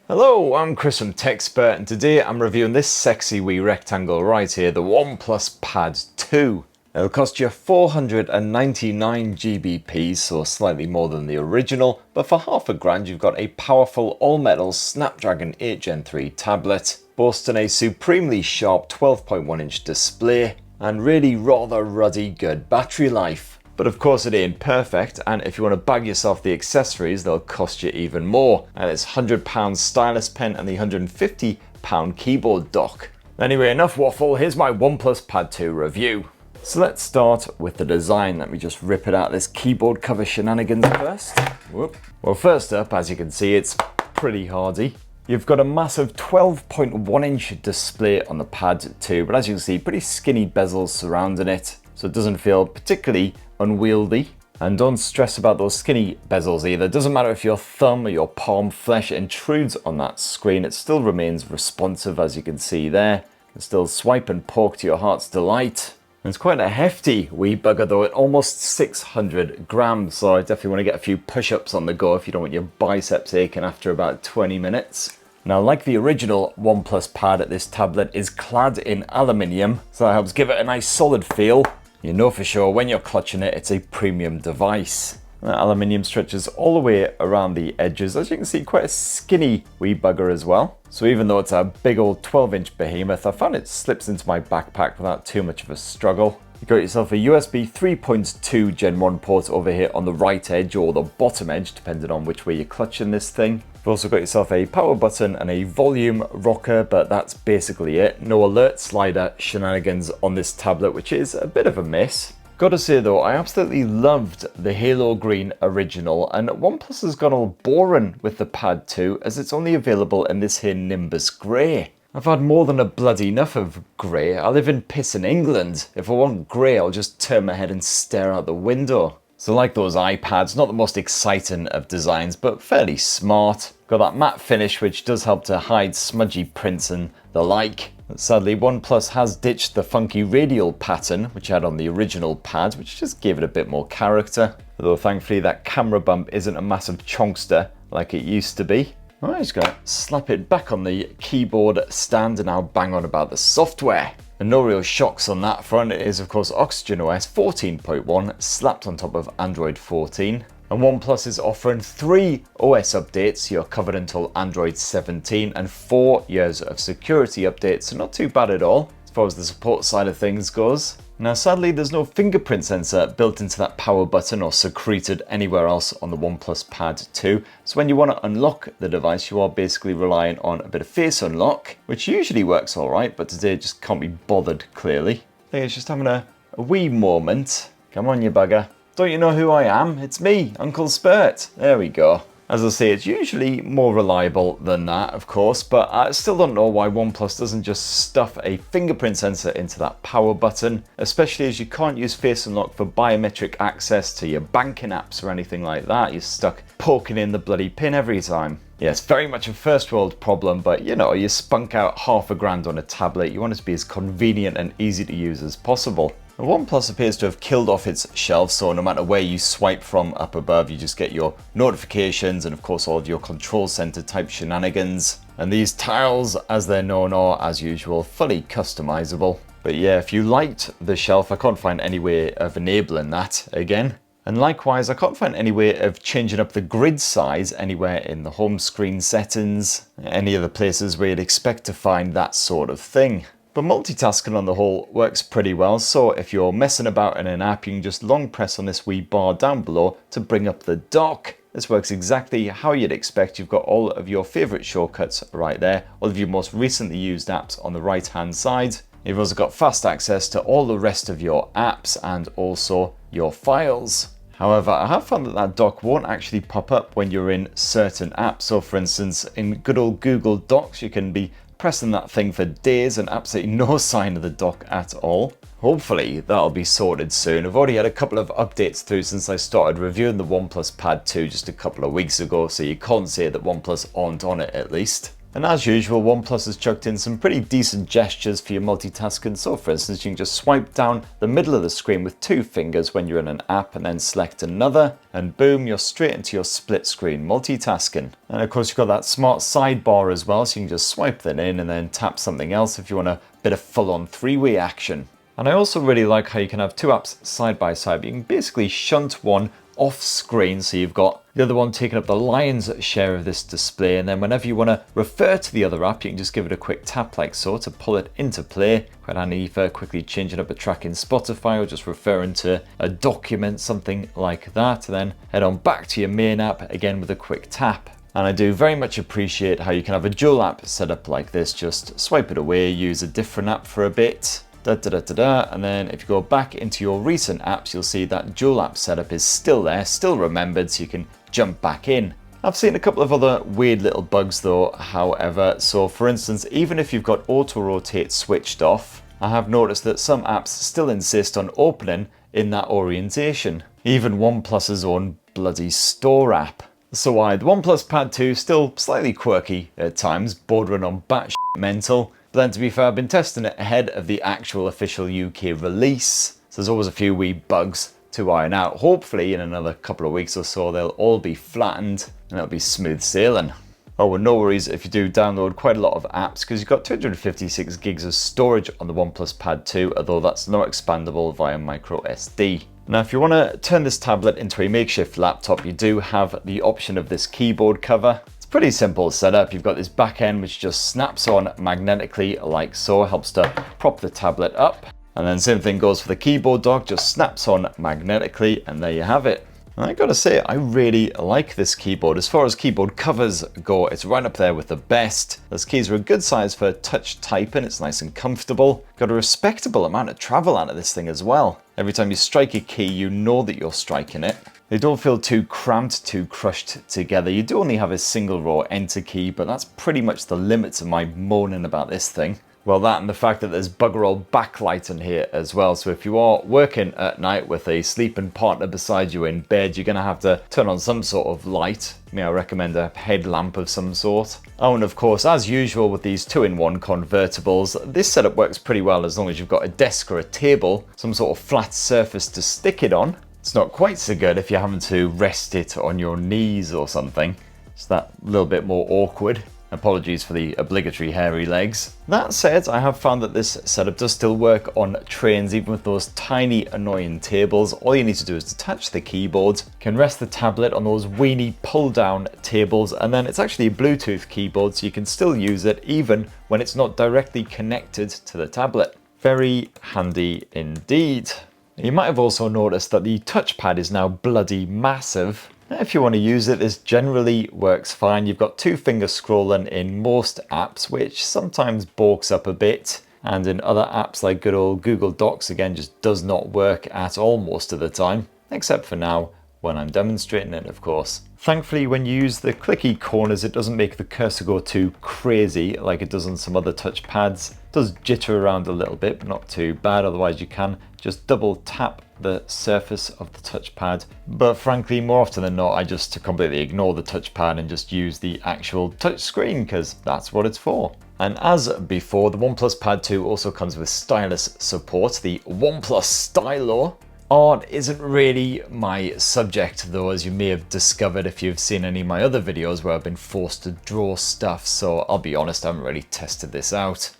Hello, I'm Chris from TechSpert, and today I'm reviewing this sexy wee rectangle right here, the OnePlus Pad 2. It'll cost you 499 GBP, so slightly more than the original, but for half a grand you've got a powerful all-metal Snapdragon 8 Gen 3 tablet, boasting a supremely sharp 12.1 inch display, and really rather ruddy good battery life. But of course it ain't perfect, and if you want to bag yourself the accessories, they'll cost you even more. And it's £100 stylus pen and the £150 keyboard dock. Anyway, enough waffle, here's my OnePlus Pad 2 review. So let's start with the design. Let me just rip it out of this keyboard cover shenanigans first. Whoop. Well, first up, as you can see, it's pretty hardy. You've got a massive 12.1 inch display on the Pad 2, but as you can see, pretty skinny bezels surrounding it, so it doesn't feel particularly unwieldy. And don't stress about those skinny bezels either. It doesn't matter if your thumb or your palm flesh intrudes on that screen, it still remains responsive, as you can see there. You can still swipe and poke to your heart's delight. And it's quite a hefty wee bugger though, at almost 600 grams, so I definitely want to get a few push-ups on the go if you don't want your biceps aching after about 20 minutes. Now, like the original OnePlus Pad, this tablet is clad in aluminium, so that helps give it a nice solid feel. You know for sure when you're clutching it, it's a premium device. That aluminium stretches all the way around the edges. As you can see, quite a skinny wee bugger as well. So even though it's a big old 12-inch behemoth, I found it slips into my backpack without too much of a struggle. You got yourself a USB 3.2 Gen 1 port over here on the right edge or the bottom edge, depending on which way you're clutching this thing. You've also got yourself a power button and a volume rocker, but that's basically it. No alert slider shenanigans on this tablet, which is a bit of a miss. Gotta say though, I absolutely loved the Halo Green original, and OnePlus has gone all boring with the Pad 2 as it's only available in this here Nimbus Grey. I've had more than a bloody enough of grey. I live in pissing England. If I want grey, I'll just turn my head and stare out the window. So like those iPads, not the most exciting of designs, but fairly smart. Got that matte finish, which does help to hide smudgy prints and the like. But sadly, OnePlus has ditched the funky radial pattern, which had on the original Pad, which just gave it a bit more character. Although thankfully that camera bump isn't a massive chonkster like it used to be. I'm just going to slap it back on the keyboard stand and now bang on about the software. And no real shocks on that front. It is of course OxygenOS 14.1 slapped on top of Android 14. And OnePlus is offering 3 OS updates. You're covered until Android 17 and 4 years of security updates. So not too bad at all as far as the support side of things goes. Now sadly there's no fingerprint sensor built into that power button or secreted anywhere else on the OnePlus Pad 2. So when you want to unlock the device, you are basically relying on a bit of face unlock, which usually works alright, but today just can't be bothered clearly. I think it's just having a wee moment. Come on you bugger. Don't you know who I am? It's me, Uncle Spurt. There we go. As I say, it's usually more reliable than that, of course, but I still don't know why OnePlus doesn't just stuff a fingerprint sensor into that power button, especially as you can't use Face Unlock for biometric access to your banking apps or anything like that. You're stuck poking in the bloody pin every time. Yeah, it's very much a first world problem, but you know, you spunk out half a grand on a tablet. You want it to be as convenient and easy to use as possible. OnePlus appears to have killed off its shelf, so no matter where you swipe from up above, you just get your notifications and of course all of your control center type shenanigans. And these tiles, as they're known, are, as usual, fully customizable. But yeah, if you liked the shelf, I can't find any way of enabling that again. And likewise, I can't find any way of changing up the grid size anywhere in the home screen settings, any other places where you'd expect to find that sort of thing. But multitasking on the whole works pretty well, so if you're messing about in an app, you can just long press on this wee bar down below to bring up the dock. This works exactly how you'd expect. You've got all of your favorite shortcuts right there, all of your most recently used apps on the right hand side. You've also got fast access to all the rest of your apps and also your files. However, I have found that that dock won't actually pop up when you're in certain apps. So for instance, in good old Google Docs, you can be pressing that thing for days and absolutely no sign of the dock at all. Hopefully that'll be sorted soon. I've already had a couple of updates through since I started reviewing the OnePlus Pad 2 just a couple of weeks ago, so you can't say that OnePlus aren't on it at least. And as usual, OnePlus has chucked in some pretty decent gestures for your multitasking. So for instance, you can just swipe down the middle of the screen with 2 fingers when you're in an app and then select another, and boom, you're straight into your split screen multitasking. And of course, you've got that smart sidebar as well, so you can just swipe that in and then tap something else if you want a bit of full-on 3-way action. And I also really like how you can have 2 apps side by side, but you can basically shunt one off screen, so you've got the other one taking up the lion's share of this display, and then whenever you want to refer to the other app, you can just give it a quick tap like so to pull it into play. Quite handy for quickly changing up a track in Spotify or just referring to a document, something like that, and then head on back to your main app again with a quick tap. And I do very much appreciate how you can have a dual app set up like this. Just swipe it away, use a different app for a bit, and then if you go back into your recent apps, you'll see that dual app setup is still there, still remembered, so you can jump back in. I've seen a couple of other weird little bugs though, however. So for instance, even if you've got auto rotate switched off, I have noticed that some apps still insist on opening in that orientation. Even OnePlus's own bloody store app. So why, the OnePlus Pad 2 still slightly quirky at times, bordering on batshit mental. But then to be fair, I've been testing it ahead of the actual official UK release, so there's always a few wee bugs to iron out. Hopefully in another couple of weeks or so they'll all be flattened and it'll be smooth sailing. Oh, and no worries if you do download quite a lot of apps, because you've got 256 gigs of storage on the OnePlus Pad 2, although that's not expandable via micro SD. Now if you want to turn this tablet into a makeshift laptop, you do have the option of this keyboard cover. Pretty simple setup. You've got this back end which just snaps on magnetically like so, helps to prop the tablet up, and then same thing goes for the keyboard dock, just snaps on magnetically, and there you have it. And I gotta say, I really like this keyboard. As far as keyboard covers go, it's right up there with the best. Those keys are a good size for touch typing, it's nice and comfortable. Got a respectable amount of travel out of this thing as well. Every time you strike a key, you know that you're striking it. They don't feel too cramped, too crushed together. You do only have a single raw enter key, but that's pretty much the limits of my moaning about this thing. Well, that and the fact that there's bugger all backlight in here as well. So if you are working at night with a sleeping partner beside you in bed, you're going to have to turn on some sort of light. May I recommend a headlamp of some sort. Oh, and of course, as usual with these 2-in-1 convertibles, this setup works pretty well as long as you've got a desk or a table, some sort of flat surface to stick it on. It's not quite so good if you're having to rest it on your knees or something. It's that little bit more awkward. Apologies for the obligatory hairy legs. That said, I have found that this setup does still work on trains, even with those tiny annoying tables. All you need to do is detach the keyboard, you can rest the tablet on those weeny pull down tables, and then it's actually a Bluetooth keyboard, so you can still use it even when it's not directly connected to the tablet. Very handy indeed. You might have also noticed that the touchpad is now bloody massive. If you want to use it, this generally works fine. You've got 2-finger scrolling in most apps, which sometimes balks up a bit. And in other apps like good old Google Docs, again, just does not work at all most of the time. Except for now, when I'm demonstrating it, of course. Thankfully, when you use the clicky corners, it doesn't make the cursor go too crazy like it does on some other touchpads. It does jitter around a little bit, but not too bad. Otherwise, you can just double tap the surface of the touchpad. But frankly, more often than not, I just completely ignore the touchpad and just use the actual touch screen because that's what it's for. And as before, the OnePlus Pad 2 also comes with stylus support, the OnePlus Stylo. Art isn't really my subject though, as you may have discovered if you've seen any of my other videos where I've been forced to draw stuff, so I'll be honest, I haven't really tested this out.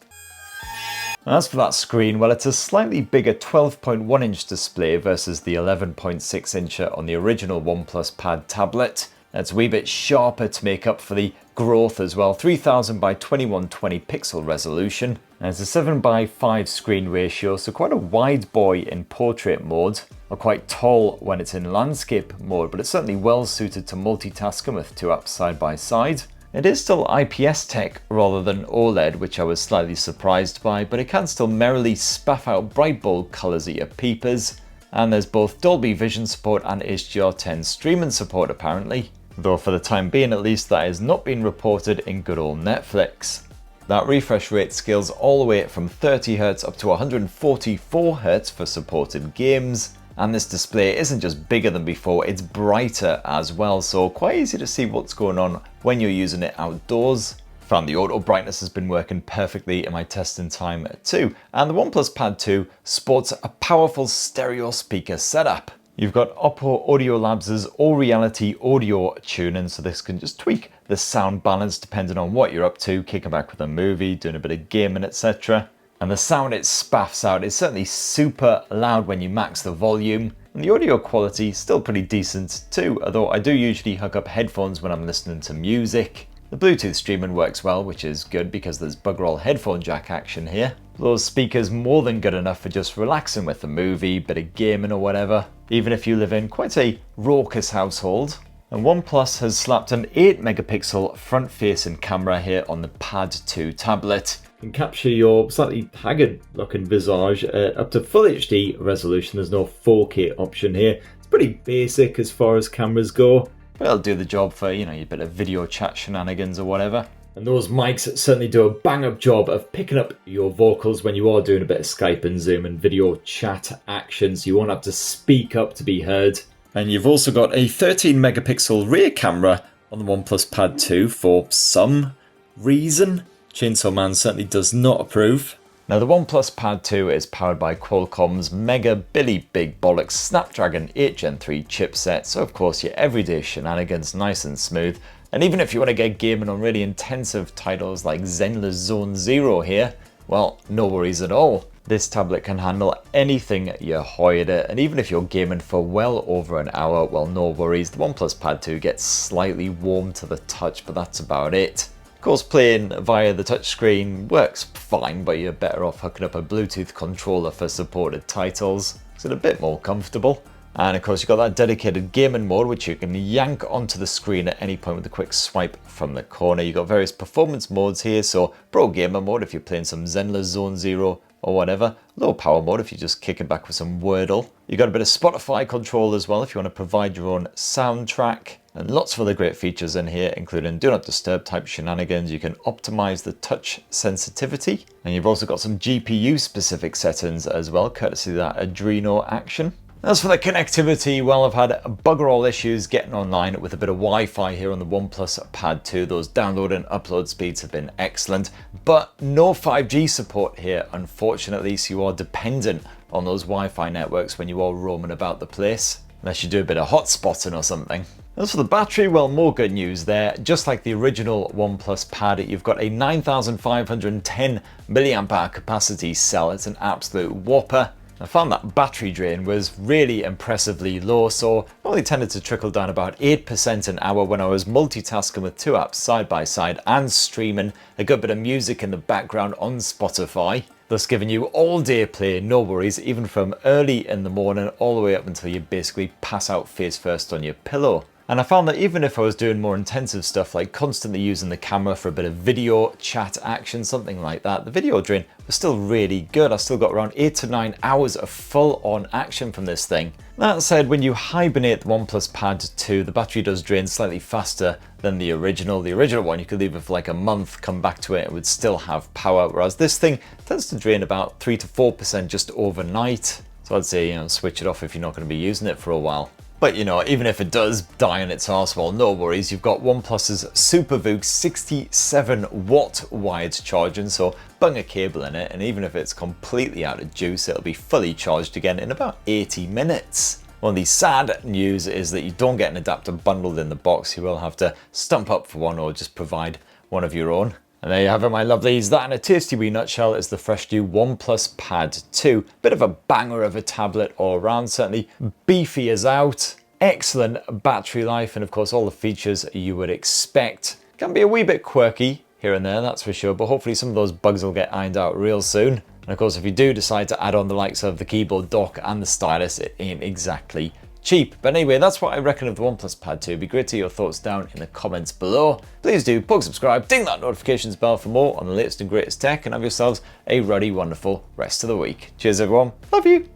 As for that screen, well, it's a slightly bigger 12.1 inch display versus the 11.6 incher on the original OnePlus Pad tablet. It's a wee bit sharper to make up for the growth as well, 3000 by 2120 pixel resolution. And it's a 7:5 screen ratio, so quite a wide boy in portrait mode, or quite tall when it's in landscape mode, but it's certainly well suited to multitasking with 2 apps side by side. It is still IPS tech rather than OLED, which I was slightly surprised by, but it can still merrily spaff out bright bold colours at your peepers. And there's both Dolby Vision support and HDR10 streaming support apparently, though for the time being at least that has not been reported in good old Netflix. That refresh rate scales all the way from 30Hz up to 144Hz for supported games. And this display isn't just bigger than before, it's brighter as well, so quite easy to see what's going on when you're using it outdoors. Found the auto brightness has been working perfectly in my testing time too. And the OnePlus Pad 2 sports a powerful stereo speaker setup. You've got Oppo Audio Labs' All Reality audio tuning, so this can just tweak the sound balance depending on what you're up to, kicking back with a movie, doing a bit of gaming, etc. And the sound it spaffs out is certainly super loud when you max the volume. And the audio quality is still pretty decent too, although I do usually hook up headphones when I'm listening to music. The Bluetooth streaming works well, which is good because there's bugger-all headphone jack action here. Those speakers more than good enough for just relaxing with a movie, bit of gaming or whatever, even if you live in quite a raucous household. And OnePlus has slapped an 8 megapixel front-facing camera here on the Pad 2 tablet. You can capture your slightly haggard looking visage up to full HD resolution. There's no 4K option here. It's pretty basic as far as cameras go. But it'll do the job for, you know, your bit of video chat shenanigans or whatever. And those mics certainly do a bang-up job of picking up your vocals when you are doing a bit of Skype and Zoom and video chat action, so you won't have to speak up to be heard. And you've also got a 13 megapixel rear camera on the OnePlus Pad 2 for some reason. Chainsaw Man certainly does not approve. Now the OnePlus Pad 2 is powered by Qualcomm's mega Billy Big Bollocks Snapdragon 8 Gen 3 chipset, so of course your everyday shenanigans nice and smooth. And even if you want to get gaming on really intensive titles like Zenless Zone Zero here, well, no worries at all. This tablet can handle anything you hoid it, and even if you're gaming for well over an hour, well, no worries. The OnePlus Pad 2 gets slightly warm to the touch, but that's about it. Of course, playing via the touchscreen works fine, but you're better off hooking up a Bluetooth controller for supported titles. It's a bit more comfortable. And of course, you've got that dedicated gaming mode, which you can yank onto the screen at any point with a quick swipe from the corner. You've got various performance modes here. So pro gamer mode if you're playing some Zenless Zone Zero or whatever. Low power mode if you're just kicking back with some Wordle. You've got a bit of Spotify control as well if you want to provide your own soundtrack. And lots of other great features in here, including do not disturb type shenanigans. You can optimize the touch sensitivity. And you've also got some GPU specific settings as well, courtesy of that Adreno action. As for the connectivity, well, I've had bugger all issues getting online with a bit of Wi-Fi here on the OnePlus Pad 2. Those download and upload speeds have been excellent, but no 5G support here, unfortunately, so you are dependent on those Wi-Fi networks when you are roaming about the place, unless you do a bit of hotspotting or something. As for the battery, well, more good news there. Just like the original OnePlus Pad, you've got a 9,510 mAh capacity cell. It's an absolute whopper. I found that battery drain was really impressively low, so it only tended to trickle down about 8% an hour when I was multitasking with two apps side by side and streaming a good bit of music in the background on Spotify, thus giving you all day play, no worries, even from early in the morning all the way up until you basically pass out face first on your pillow. And I found that even if I was doing more intensive stuff like constantly using the camera for a bit of video chat action, something like that, the video drain was still really good. I still got around 8 to 9 hours of full on action from this thing. That said, when you hibernate the OnePlus Pad 2, the battery does drain slightly faster than the original. The original one, you could leave it for like a month, come back to it, it would still have power, whereas this thing tends to drain about 3 to 4% just overnight. So I'd say, you know, switch it off if you're not going to be using it for a while. But you know, even if it does die on its arse, well, no worries. You've got OnePlus's SuperVOOC 67 watt wired charging, so bung a cable in it, and even if it's completely out of juice, it'll be fully charged again in about 80 minutes. Well, the sad news is that you don't get an adapter bundled in the box. You will have to stump up for one or just provide one of your own. And there you have it, my lovelies. That in a tasty wee nutshell is the fresh new OnePlus Pad 2. Bit of a banger of a tablet all around, certainly beefy as out. Excellent battery life, and of course all the features you would expect. Can be a wee bit quirky here and there, that's for sure, but hopefully some of those bugs will get ironed out real soon. And of course, if you do decide to add on the likes of the keyboard dock and the stylus, it ain't exactly cheap. But anyway, that's what I reckon of the OnePlus Pad 2. It'd be great to hear your thoughts down in the comments below. Please do subscribe, ding that notifications bell for more on the latest and greatest tech, and have yourselves a ruddy, wonderful rest of the week. Cheers everyone, love you.